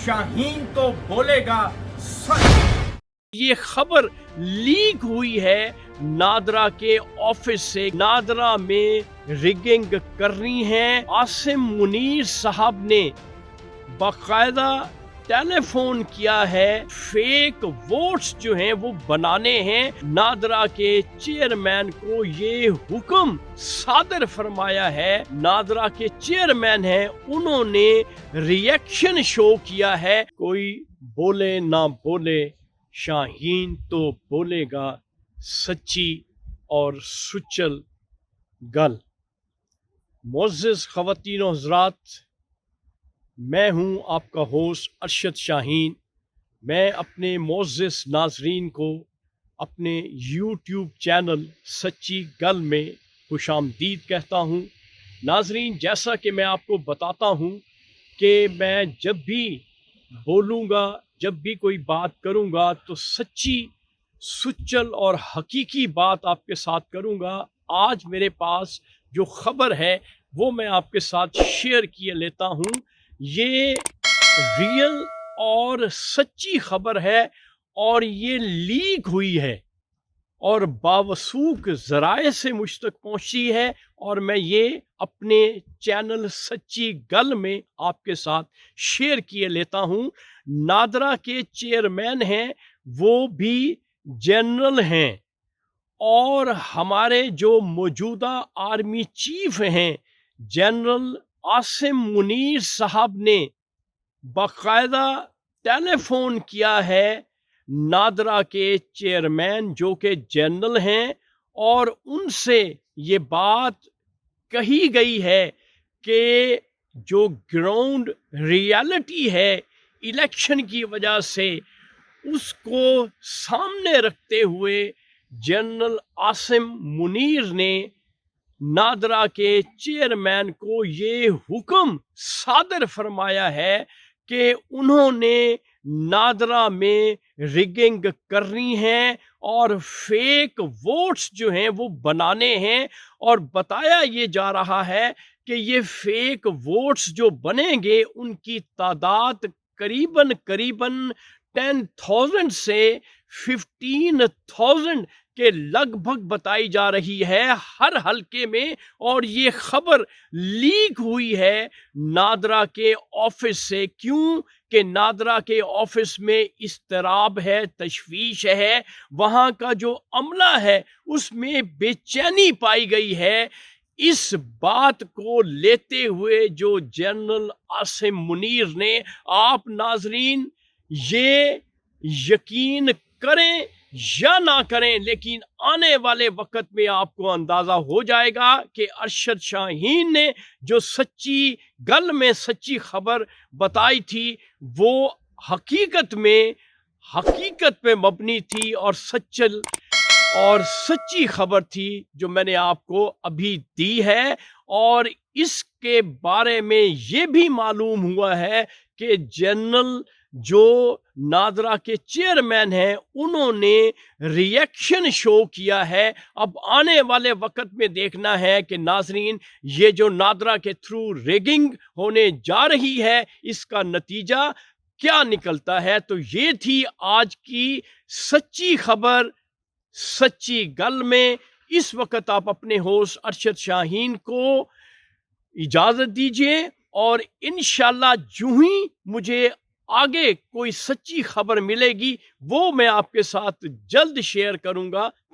शाहीन तो बोलेगा सच। ये खबर लीक हुई है नादरा के ऑफिस से। नादरा में रिगिंग करनी है। आसिम मुनीर साहब ने बाकायदा टेलीफोन किया है, फेक वोट्स जो हैं वो बनाने हैं। नादरा के चेयरमैन को ये हुक्म सादर फरमाया है। नादरा के चेयरमैन हैं, उन्होंने रिएक्शन शो किया है। कोई बोले ना बोले, शाहीन तो बोलेगा सच्ची और सुचल गल। मोअज़्ज़िज़ ख़वातीन व हज़रात, मैं हूँ आपका होस्ट अरशद शाहीन। मैं अपने मोअज़्ज़िज़ नाज़रीन को अपने यूट्यूब चैनल सच्ची गल में खुशामदीद कहता हूँ। नाज़रीन, जैसा कि मैं आपको बताता हूँ कि मैं जब भी बोलूँगा, जब भी कोई बात करूँगा तो सच्ची, सुचल और हकीकी बात आपके साथ करूँगा। आज मेरे पास जो खबर है वो मैं आपके साथ शेयर किए लेता हूँ। ये रियल और सच्ची खबर है और ये लीक हुई है और बावसूख ज़राए से मुझ तक पहुंची है, और मैं ये अपने चैनल सच्ची गल में आपके साथ शेयर किए लेता हूं। नादरा के चेयरमैन हैं, वो भी जनरल हैं, और हमारे जो मौजूदा आर्मी चीफ हैं जनरल आसिम मुनीर साहब ने बाकायदा टेलीफोन किया है नादरा के चेयरमैन जो कि जनरल हैं, और उनसे ये बात कही गई है कि जो ग्राउंड रियलिटी है इलेक्शन की वजह से, उसको सामने रखते हुए जनरल आसिम मुनीर ने नादरा के चेयरमैन को ये हुक्म सादर फरमाया है कि उन्होंने नादरा में रिगिंग करनी है और फेक वोट्स जो हैं वो बनाने हैं। और बताया ये जा रहा है कि ये फेक वोट्स जो बनेंगे उनकी तादाद करीबन 10,000 से 15,000 के लगभग बताई जा रही है हर हलके में। और ये खबर लीक हुई है नादरा के ऑफिस से। क्यों कि नादरा के ऑफिस में इस्तराब है, तशवीश है, वहाँ का जो अमला है उसमें बेचैनी पाई गई है। इस बात को लेते हुए जो जनरल आसिम मुनीर ने, आप नाजरीन ये यकीन करें या ना करें, लेकिन आने वाले वक्त में आपको अंदाजा हो जाएगा कि अरशद शाहीन ने जो सच्ची गल में सच्ची खबर बताई थी वो हकीकत पे मबनी थी और सच्चल और सच्ची खबर थी जो मैंने आपको अभी दी है। और इसके बारे में ये भी मालूम हुआ है कि जनरल जो नादरा के चेयरमैन हैं उन्होंने रिएक्शन शो किया है। अब आने वाले वक्त में देखना है कि नाजरीन ये जो नादरा के थ्रू रिगिंग होने जा रही है इसका नतीजा क्या निकलता है। तो ये थी आज की सच्ची खबर सच्ची गल में। इस वक्त आप अपने होस्ट अरशद शाहीन को इजाजत दीजिए, और इंशाल्लाह जो ही मुझे आगे कोई सच्ची खबर मिलेगी वो मैं आपके साथ जल्द शेयर करूंगा।